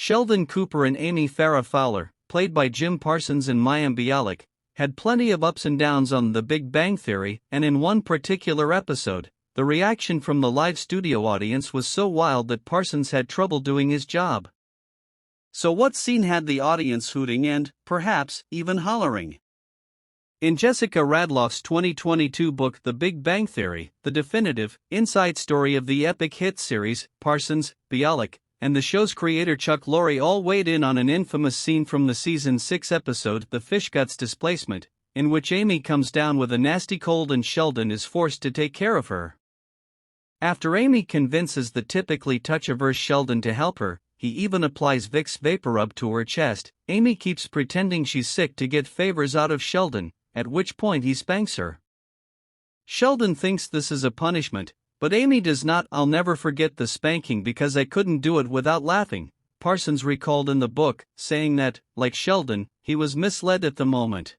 Sheldon Cooper and Amy Farrah Fowler, played by Jim Parsons and Mayim Bialik, had plenty of ups and downs on The Big Bang Theory, and in one particular episode, the reaction from the live studio audience was so wild that Parsons had trouble doing his job. So what scene had the audience hooting and, perhaps, even hollering? In Jessica Radloff's 2022 book The Big Bang Theory, the definitive, inside story of the epic hit series, Parsons, Bialik, and the show's creator Chuck Lorre all weighed in on an infamous scene from the season 6 episode The Fish Guts Displacement, in which Amy comes down with a nasty cold and Sheldon is forced to take care of her. After Amy convinces the typically touch-averse Sheldon to help her, he even applies Vicks VapoRub to her chest. Amy keeps pretending she's sick to get favors out of Sheldon, at which point he spanks her. Sheldon thinks this is a punishment, but Amy does not. "I'll never forget the spanking because I couldn't do it without laughing," Parsons recalled in the book, saying that, like Sheldon, he was misled at the moment.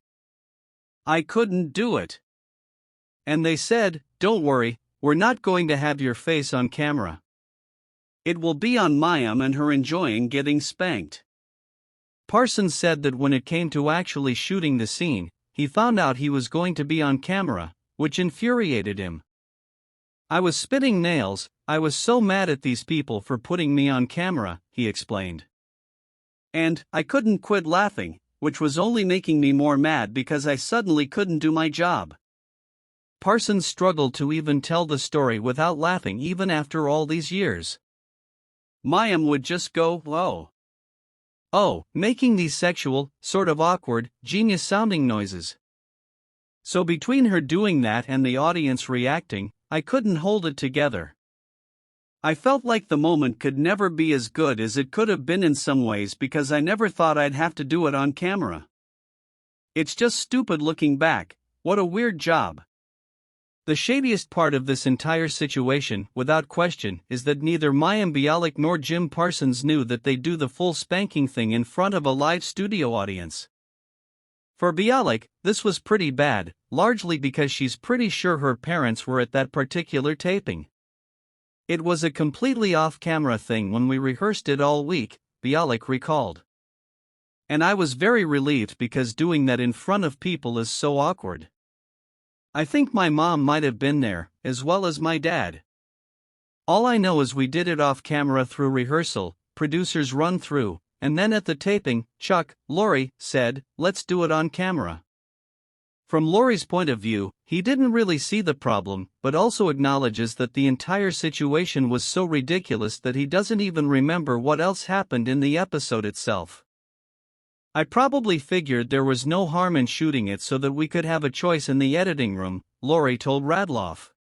"I couldn't do it. And they said, 'Don't worry, we're not going to have your face on camera. It will be on Mayim and her enjoying getting spanked.'" Parsons said that when it came to actually shooting the scene, he found out he was going to be on camera, which infuriated him. "I was spitting nails, I was so mad at these people for putting me on camera," he explained. "And I couldn't quit laughing, which was only making me more mad because I suddenly couldn't do my job." Parsons struggled to even tell the story without laughing even after all these years. Mayim would just go, oh, making these sexual, sort of awkward, genius-sounding noises. So between her doing that and the audience reacting, I couldn't hold it together. I felt like the moment could never be as good as it could have been in some ways because I never thought I'd have to do it on camera. It's just stupid looking back. What a weird job. The shadiest part of this entire situation, without question, is that neither Mayim Bialik nor Jim Parsons knew that they'd do the full spanking thing in front of a live studio audience. For Bialik, this was pretty bad, largely because she's pretty sure her parents were at that particular taping. "It was a completely off-camera thing when we rehearsed it all week," Bialik recalled. "And I was very relieved because doing that in front of people is so awkward. I think my mom might have been there, as well as my dad. All I know is we did it off-camera through rehearsal, producers run through, and then at the taping, Chuck Lorre said, 'Let's do it on camera.'" From Lorre's point of view, he didn't really see the problem, but also acknowledges that the entire situation was so ridiculous that he doesn't even remember what else happened in the episode itself. "I probably figured there was no harm in shooting it so that we could have a choice in the editing room," Lorre told Radloff.